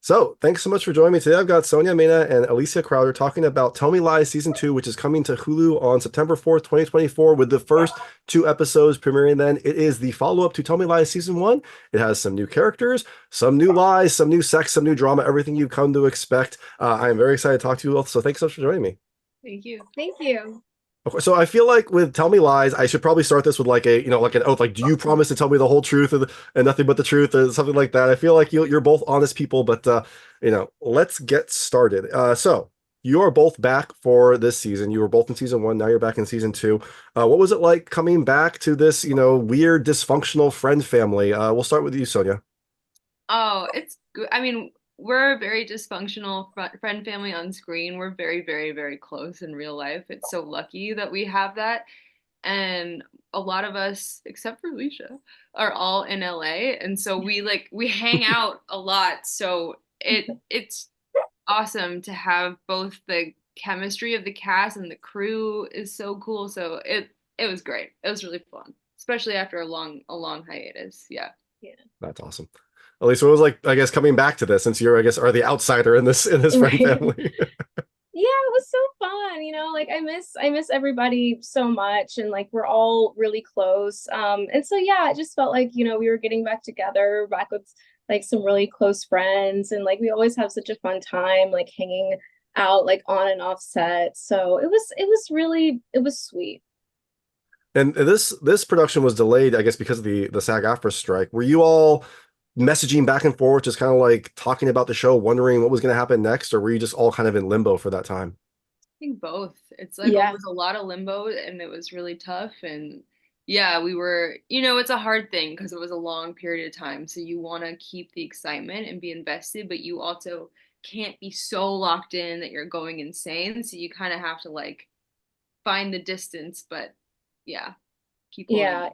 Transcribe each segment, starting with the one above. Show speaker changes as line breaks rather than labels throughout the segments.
So, thanks so much for joining me today. I've got Sonia Mena and Alicia Crowder talking about Tell Me Lies Season 2, which is coming to Hulu on September 4th, 2024, with the first two episodes premiering then. It is the follow-up to Tell Me Lies Season 1. It has some new characters, some new lies, some new sex, some new drama, everything you've come to expect. I am very excited to talk to you both, so thanks so much for joining me.
Thank you.
Thank you.
Okay, so I feel like with Tell Me Lies, I should probably start this with like a, like an oath, like, do you promise to tell me the whole truth and nothing but the truth or something like that? I feel like you're both honest people, but let's get started. So you are both back for this season. You were both in season 1. Now you're back in season 2. What was it like coming back to this, weird dysfunctional friend family? We'll start with you, Sonia.
Oh, it's good. I mean, we're a very dysfunctional friend family on screen. We're very, very, very close in real life. It's so lucky that we have that. And a lot of us, except for Alicia, are all in LA. And so we hang out a lot. So it's awesome to have both the chemistry of the cast and the crew is so cool. So it was great. It was really fun, especially after a long hiatus. Yeah.
Yeah.
That's awesome. At least what was like, I guess, coming back to this, since you're, I guess, are the outsider in this friend
Right.
family.
Yeah, it was so fun, like I miss everybody so much, and like we're all really close. And so yeah, it just felt like, we were getting back together, back with like some really close friends, and like we always have such a fun time like hanging out like on and off set. So it was sweet.
And this production was delayed, I guess, because of the SAG-AFTRA strike. Were you all messaging back and forth, just kind of like talking about the show, wondering what was going to happen next, or were you just all kind of in limbo for that time?
I think both. It's like it
Yeah.
was a lot of limbo and it was really tough. And yeah, we were, it's a hard thing because it was a long period of time. So you want to keep the excitement and be invested, but you also can't be so locked in that you're going insane. So you kind of have to like find the distance, but yeah, keep holding
Yeah.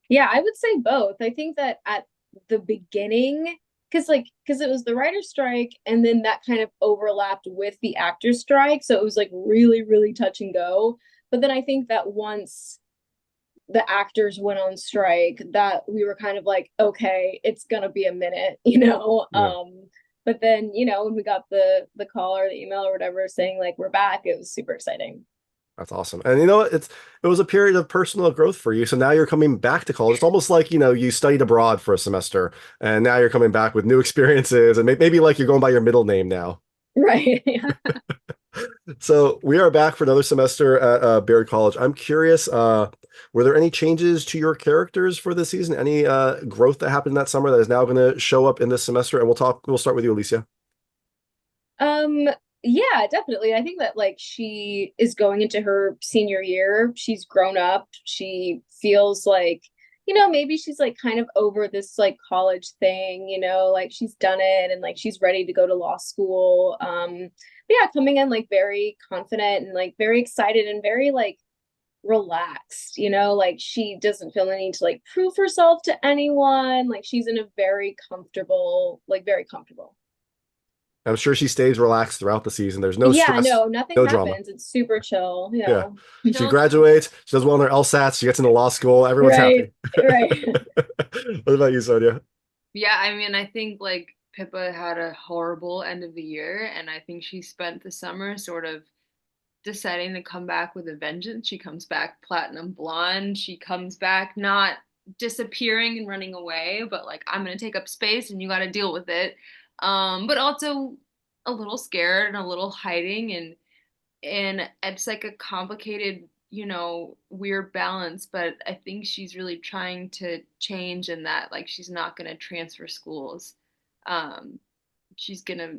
Yeah, I would say both. I think that at the beginning, because it was the writer's strike, and then that kind of overlapped with the actor's strike, so it was like really, really touch and go. But then I think that once the actors went on strike, that we were kind of like, okay, it's gonna be a minute,
Yeah.
But then, when we got the call or the email or whatever saying like we're back, it was super exciting.
That's awesome. And it was a period of personal growth for you. So now you're coming back to college. It's almost like, you studied abroad for a semester and now you're coming back with new experiences and maybe like you're going by your middle name now.
Right. Yeah.
So we are back for another semester at Baird College. I'm curious, were there any changes to your characters for this season? Any growth that happened that summer that is now going to show up in this semester? And we'll start with you, Alicia.
Um, yeah, definitely. I think that like she is going into her senior year. She's grown up. She feels like, maybe she's like kind of over this like college thing, like she's done it and like she's ready to go to law school. But yeah, coming in like very confident and like very excited and very like relaxed, like she doesn't feel the need to like prove herself to anyone. Like she's in a very comfortable.
I'm sure she stays relaxed throughout the season. There's no
Yeah,
stress,
no, nothing
no drama.
happens. It's super chill,
Yeah. She
on.
graduates, she does well on her LSATs, she gets into law school, everyone's
Right,
happy.
right.
What about you, Sonia?
Yeah, I mean, I think like Pippa had a horrible end of the year, and I think she spent the summer sort of deciding to come back with a vengeance. She comes back platinum blonde. She comes back not disappearing and running away, but like I'm gonna take up space and you got to deal with it. But also a little scared and a little hiding, and it's like a complicated, weird balance. But I think she's really trying to change in that, like she's not gonna transfer schools. Um, she's gonna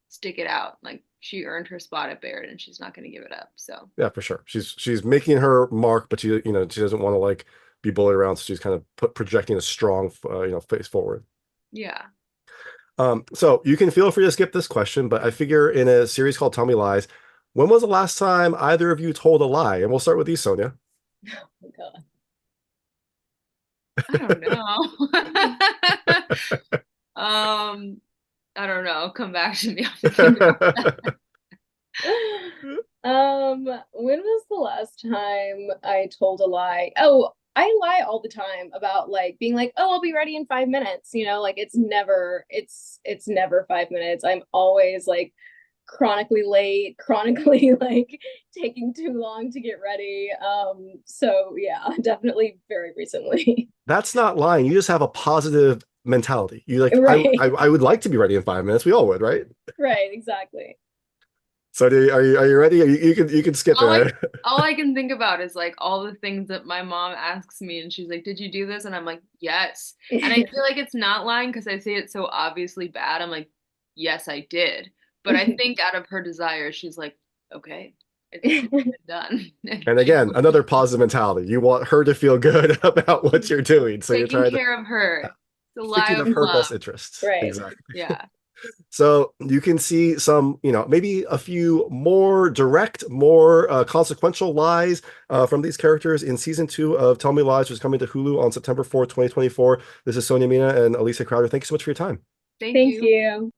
stick it out. Like she earned her spot at Baird and she's not going to give it up. So,
Yeah, for sure. She's making her mark, but she doesn't want to like be bullied around, so she's kind of projecting a strong face forward.
yeah.
So you can feel free to skip this question, but I figure in a series called Tell Me Lies, when was the last time either of you told a lie? And we'll start with you, Sonia.
Oh God.
I don't know. I don't know. Come back to me. I have to think about that.
When was the last time I told a lie? Oh, I lie all the time about like being like, oh, I'll be ready in 5 minutes. You know, like it's never 5 minutes. I'm always like chronically late, chronically like taking too long to get ready. So yeah, definitely very recently.
That's not lying. You just have a positive mentality. You like,
Right.
I would like to be ready in 5 minutes. We all would, right?
Right, exactly.
So are you ready? You can skip
All I
it.
all I can think about is like all the things that my mom asks me, and she's like, "Did you do this?" And I'm like, "Yes." And I feel like it's not lying because I say it so obviously bad. I'm like, "Yes, I did." But I think out of her desire, she's like, "Okay, it's been done."
And again, another positive mentality. You want her to feel good about what you're doing. So you're
Taking
trying to
care of her. The lie
thinking
of
of her best
love.
interests.
Right.
Exactly.
Yeah.
So you can see some, maybe a few more direct, more consequential lies from these characters in season 2 of Tell Me Lies, which is coming to Hulu on September 4th, 2024. This is Sonia Mena and Alicia Crowder. Thank you so much for your time.
Thank
Thank
you.
you.